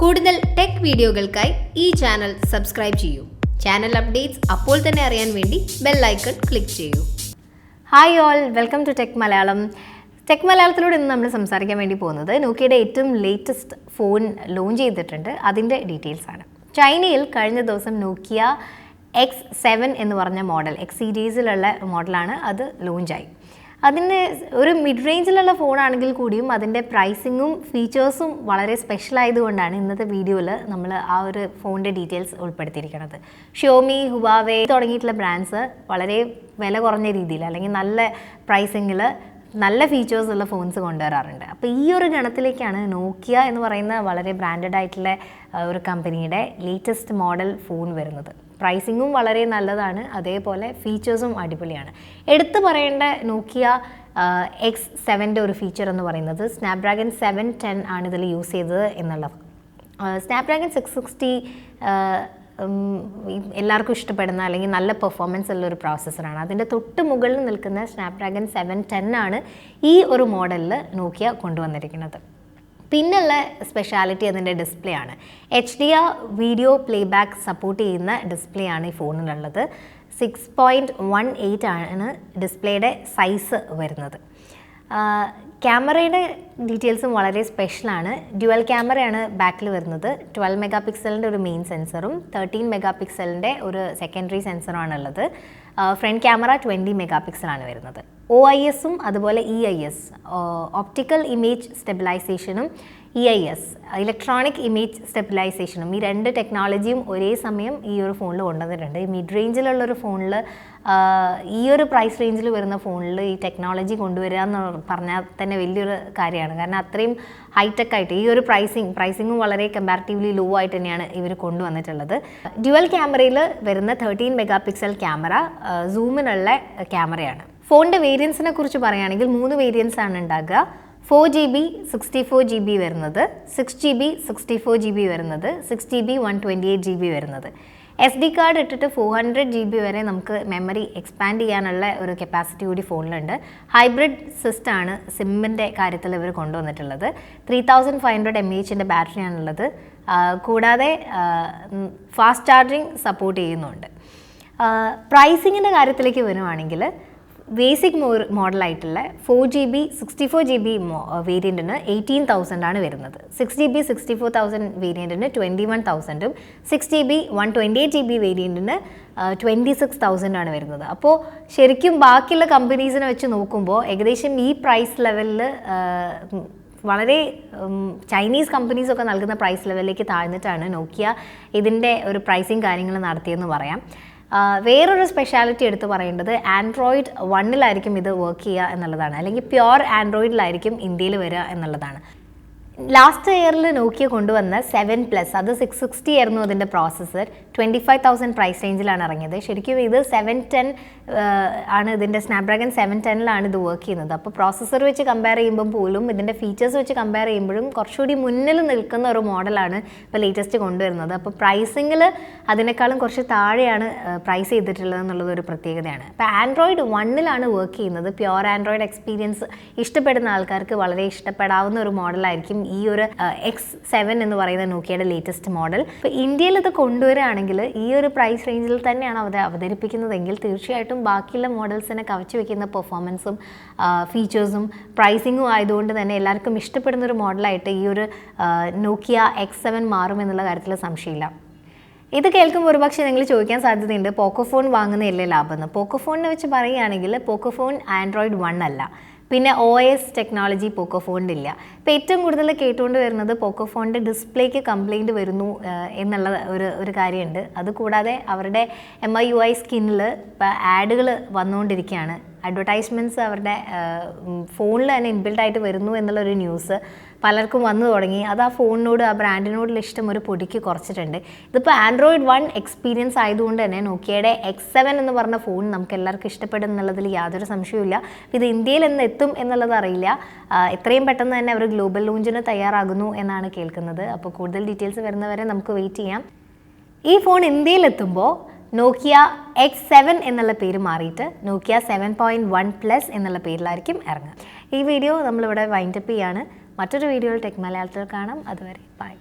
കൂടുതൽ ടെക് വീഡിയോകൾക്കായി ഈ ചാനൽ സബ്സ്ക്രൈബ് ചെയ്യൂ. ചാനൽ അപ്ഡേറ്റ്സ് അപ്പോൾ തന്നെ അറിയാൻ വേണ്ടി ബെൽ ഐക്കൺ ക്ലിക്ക് ചെയ്യൂ. Hi all, welcome to tech Malayalam. Tech മലയാളത്തിലൂടെ ഇന്ന് നമ്മൾ സംസാരിക്കാൻ വേണ്ടി പോകുന്നത് നോക്കിയയുടെ ഏറ്റവും ലേറ്റസ്റ്റ് ഫോൺ ലോഞ്ച് ചെയ്തിട്ടുണ്ട്, അതിൻ്റെ ഡീറ്റെയിൽസ് ആണ്. ചൈനയിൽ കഴിഞ്ഞ ദിവസം നോക്കിയ X7 എന്ന് പറഞ്ഞ മോഡൽ, എക്സ് സീരീസിലുള്ള മോഡലാണ്, അത് ലോഞ്ചായി. അതിൻ്റെ ഒരു മിഡ് റേഞ്ചിലുള്ള ഫോണാണെങ്കിൽ കൂടിയും അതിൻ്റെ പ്രൈസിങ്ങും ഫീച്ചേഴ്സും വളരെ സ്പെഷ്യൽ ആയതുകൊണ്ടാണ് ഇന്നത്തെ വീഡിയോയിൽ നമ്മൾ ആ ഒരു ഫോണിൻ്റെ ഡീറ്റെയിൽസ് ഉൾപ്പെടുത്തിയിരിക്കുന്നത്. ഷിയോമി, ഹുവാവേ തുടങ്ങിയിട്ടുള്ള ബ്രാൻഡ്സ് വളരെ വില കുറഞ്ഞ രീതിയിൽ അല്ലെങ്കിൽ നല്ല പ്രൈസിങ്ങിൽ നല്ല ഫീച്ചേഴ്സ് ഉള്ള ഫോൺസ് കൊണ്ടുവരാറുണ്ട്. അപ്പോൾ ഈ ഒരു ഗണത്തിലേക്കാണ് നോക്കിയ എന്ന് പറയുന്ന വളരെ ബ്രാൻഡഡ് ആയിട്ടുള്ള ഒരു കമ്പനിയുടെ ലേറ്റസ്റ്റ് മോഡൽ ഫോൺ വരുന്നത്. പ്രൈസിങ്ങും വളരെ നല്ലതാണ്, അതേപോലെ ഫീച്ചേഴ്സും അടിപൊളിയാണ്. എടുത്തു പറയേണ്ട നോക്കിയ X7 ഒരു ഫീച്ചർ എന്ന് പറയുന്നത് സ്നാപ്ഡ്രാഗൺ 710 ആണ് ഇതിൽ യൂസ് ചെയ്തത് എന്നുള്ളത്. സ്നാപ്ഡ്രാഗൺ 660 എല്ലാവർക്കും ഇഷ്ടപ്പെടുന്ന അല്ലെങ്കിൽ നല്ല പെർഫോമൻസ് ഉള്ള ഒരു പ്രോസസ്സറാണ്. അതിൻ്റെ തൊട്ട് മുകളിൽ നിൽക്കുന്ന സ്നാപ്ഡ്രാഗൺ 710 ആണ് ഈ ഒരു മോഡലിൽ നോക്കിയ കൊണ്ടുവന്നിരിക്കുന്നത്. പിന്നുള്ള സ്പെഷ്യാലിറ്റി അതിൻ്റെ ഡിസ്പ്ലേ ആണ്. HDR വീഡിയോ പ്ലേബാക്ക് സപ്പോർട്ട് ചെയ്യുന്ന ഡിസ്പ്ലേ ആണ് ഈ ഫോണിലുള്ളത്. 6.18 ആണ് ഡിസ്പ്ലേയുടെ സൈസ് വരുന്നത്. ക്യാമറയുടെ ഡീറ്റെയിൽസും വളരെ സ്പെഷ്യലാണ്. ഡ്യുവൽ ക്യാമറയാണ് ബാക്കിൽ വരുന്നത്. 12 മെഗാ പിക്സലിൻ്റെ ഒരു മെയിൻ സെൻസറും 13 മെഗാ പിക്സലിൻ്റെ ഒരു സെക്കൻഡറി സെൻസറുമാണുള്ളത്. ഫ്രണ്ട് ക്യാമറ 20 മെഗാ പിക്സലാണ് വരുന്നത്. OISഉം അതുപോലെ EIS, ഓപ്റ്റിക്കൽ ഇമേജ് സ്റ്റെബിലൈസേഷനും EIS, ഇലക്ട്രോണിക് ഇമേജ് സ്റ്റെബിലൈസേഷനും, ഈ രണ്ട് ടെക്നോളജിയും ഒരേ സമയം ഈ ഒരു ഫോണിൽ കൊണ്ടുവന്നിട്ടുണ്ട്. ഈ മിഡ് റേഞ്ചിലുള്ളൊരു ഫോണിൽ, ഈ ഒരു പ്രൈസ് റേഞ്ചിൽ വരുന്ന ഫോണിൽ ഈ ടെക്നോളജി കൊണ്ടുവരിക എന്ന് പറഞ്ഞാൽ തന്നെ വലിയൊരു കാര്യമാണ്. കാരണം അത്രയും ഹൈടെക് ആയിട്ട് ഈ ഒരു പ്രൈസിങ്ങും വളരെ കമ്പാരിറ്റീവ്ലി ലോ ആയിട്ട് തന്നെയാണ് ഇവർ കൊണ്ടുവന്നിട്ടുള്ളത്. ഡ്യുവൽ ക്യാമറയിൽ വരുന്ന 13 മെഗാ പിക്സൽ ക്യാമറ സൂമിനുള്ള ക്യാമറയാണ്. ഫോണിൻ്റെ വേരിയൻസിനെ കുറിച്ച് പറയുകയാണെങ്കിൽ 3 വേരിയൻസ് ആണ് ഉണ്ടാകുക. 4GB 64GB വരുന്നത്, 6GB 64GB വരുന്നത്, 6GB 128GB വരുന്നത്. SD കാർഡ് ഇട്ടിട്ട് 400GB വരെ നമുക്ക് മെമ്മറി എക്സ്പാൻഡ് ചെയ്യാനുള്ള ഒരു കപ്പാസിറ്റി കൂടി ഫോണിലുണ്ട്. ഹൈബ്രിഡ് സിസ്റ്റമാണ് സിമ്മിൻ്റെ കാര്യത്തിൽ ഇവർ കൊണ്ടുവന്നിട്ടുള്ളത്. 3500 mAh ബാറ്ററിയാണുള്ളത്. കൂടാതെ ഫാസ്റ്റ് ചാർജിങ് സപ്പോർട്ട് ചെയ്യുന്നുണ്ട്. പ്രൈസിങ്ങിൻ്റെ കാര്യത്തിലേക്ക് വരുവാണെങ്കിൽ ബേസിക് മോഡലായിട്ടുള്ള 4GB 64GB വേരിയൻറ്റിന് 18,000 ആണ് വരുന്നത്. 6GB 64,000 വേരിയൻറ്റിന് 21,000ഉം 6GB 128GB വേരിയൻറ്റിന് 26,000 ആണ് വരുന്നത്. അപ്പോൾ ശരിക്കും ബാക്കിയുള്ള കമ്പനീസിനെ വെച്ച് നോക്കുമ്പോൾ ഏകദേശം ഈ പ്രൈസ് ലെവലിൽ വളരെ ചൈനീസ് കമ്പനീസൊക്കെ നൽകുന്ന പ്രൈസ് ലെവലിലേക്ക് താഴ്ന്നിട്ടാണ് നോക്കിയ ഇതിൻ്റെ ഒരു പ്രൈസിങ് കാര്യങ്ങൾ നടത്തിയെന്ന് പറയാം. വേറൊരു സ്പെഷ്യാലിറ്റി എടുത്ത് പറയേണ്ടത് Android 1 ഇത് വർക്ക് ചെയ്യുക എന്നുള്ളതാണ്, അല്ലെങ്കിൽ പ്യുവർ ആൻഡ്രോയിഡിലായിരിക്കും ഇന്ത്യയിൽ വരിക എന്നുള്ളതാണ്. ലാസ്റ്റ് ഇയറിൽ നോക്കിയ കൊണ്ടുവന്ന 7+, അത് 660 ആയിരുന്നു അതിൻ്റെ പ്രോസസ്സർ. 25,000 പ്രൈസ് റേഞ്ചിലാണ് ഇറങ്ങിയത്. ശരിക്കും ഇത് 710 ആണ്, ഇതിൻ്റെ സ്നാപ്ഡ്രാഗൺ 710ലാണ് ഇത് വർക്ക് ചെയ്യുന്നത്. അപ്പോൾ പ്രോസസ്സർ വെച്ച് കമ്പയർ ചെയ്യുമ്പോൾ പോലും ഇതിൻ്റെ ഫീച്ചേഴ്സ് വെച്ച് കമ്പയർ ചെയ്യുമ്പോഴും കുറച്ചുകൂടി മുന്നിൽ നിൽക്കുന്ന ഒരു മോഡലാണ് ഇപ്പോൾ ലേറ്റസ്റ്റ് കൊണ്ടുവരുന്നത്. അപ്പോൾ പ്രൈസിങ്ങിൽ അതിനേക്കാളും കുറച്ച് താഴെയാണ് പ്രൈസ് ചെയ്തിട്ടുള്ളത് എന്നുള്ളത് ഒരു പ്രത്യേകതയാണ്. അപ്പോൾ Android 1 വർക്ക് ചെയ്യുന്നത്. പ്യുവർ ആൻഡ്രോയിഡ് എക്സ്പീരിയൻസ് ഇഷ്ടപ്പെടുന്ന ആൾക്കാർക്ക് വളരെ ഇഷ്ടപ്പെടാവുന്ന ഒരു മോഡലായിരിക്കും ഈ ഒരു X7 എന്ന് പറയുന്ന നോക്കിയയുടെ ലേറ്റസ്റ്റ് മോഡൽ. ഇപ്പോൾ ഇന്ത്യയിൽ ഇത് കൊണ്ടുവരികയാണെങ്കിൽ ഈ ഒരു പ്രൈസ് റേഞ്ചിൽ തന്നെയാണ് അവർ അവതരിപ്പിക്കുന്നതെങ്കിൽ തീർച്ചയായിട്ടും ബാക്കിയുള്ള മോഡൽസിനെ കവച്ചു വെക്കുന്ന പെർഫോമൻസും ഫീച്ചേഴ്സും പ്രൈസിങ്ങും ആയതുകൊണ്ട് തന്നെ എല്ലാവർക്കും ഇഷ്ടപ്പെടുന്ന ഒരു മോഡലായിട്ട് ഈ ഒരു നോക്കിയ X7 മാറും എന്നുള്ള കാര്യത്തിൽ സംശയമില്ല. ഇത് കേൾക്കുമ്പോൾ ഒരുപക്ഷെ നിങ്ങൾ ചോദിക്കാൻ സാധ്യതയുണ്ട്, പോക്കോ ഫോൺ വാങ്ങുന്നതല്ലേ ലാഭമെന്ന്. പോക്കോ ഫോണിനെ വെച്ച് പറയുകയാണെങ്കിൽ പോക്കോ ഫോൺ Android 1 അല്ല, പിന്നെ OS ടെക്നോളജി പോക്കോ ഫോണിലില്ല. ഇപ്പോൾ ഏറ്റവും കൂടുതൽ കേട്ടുകൊണ്ട് വരുന്നത് പോക്കോ ഫോണിൻ്റെ ഡിസ്പ്ലേക്ക് കംപ്ലയിൻറ്റ് വരുന്നു എന്നുള്ള ഒരു കാര്യമുണ്ട്. അതുകൂടാതെ അവരുടെ MIUI സ്കിന്നിൽ ഇപ്പോൾ ആഡുകൾ വന്നുകൊണ്ടിരിക്കുകയാണ്. അഡ്വർടൈസ്മെൻറ്റ്സ് അവരുടെ ഫോണിൽ തന്നെ ഇൻബിൽഡായിട്ട് വരുന്നു എന്നുള്ളൊരു ന്യൂസ് പലർക്കും വന്നു തുടങ്ങി. അത് ആ ഫോണിനോട്, ആ ബ്രാൻഡിനോടുള്ള ഇഷ്ടം ഒരു പൊടിക്ക് കുറച്ചിട്ടുണ്ട്. ഇതിപ്പോൾ Android 1 എക്സ്പീരിയൻസ് ആയതുകൊണ്ട് തന്നെ നോക്കിയയുടെ X7 എന്ന് പറഞ്ഞ ഫോൺ നമുക്ക് എല്ലാവർക്കും ഇഷ്ടപ്പെടും എന്നുള്ളതിൽ യാതൊരു സംശയവുമില്ല. ഇത് ഇന്ത്യയിൽ എന്ന് എത്തും എന്നുള്ളത് അറിയില്ല. എത്രയും പെട്ടെന്ന് തന്നെ അവർ ഗ്ലോബൽ ലോഞ്ചിന് തയ്യാറാകുന്നു എന്നാണ് കേൾക്കുന്നത്. അപ്പോൾ കൂടുതൽ ഡീറ്റെയിൽസ് വരുന്നവരെ നമുക്ക് വെയിറ്റ് ചെയ്യാം. ഈ ഫോൺ ഇന്ത്യയിലെത്തുമ്പോൾ നോക്കിയ X7 എന്നുള്ള പേര് മാറിയിട്ട് നോക്കിയ 7.1+ എന്നുള്ള പേരിലായിരിക്കും ഇറങ്ങുക. ഈ വീഡിയോ നമ്മളിവിടെ വൈൻഡപ്പ് ചെയ്യാണ്. മറ്റൊരു വീഡിയോയിൽ ടെക് മലയാളത്തിൽ കാണാം. അതുവരെ ബൈ.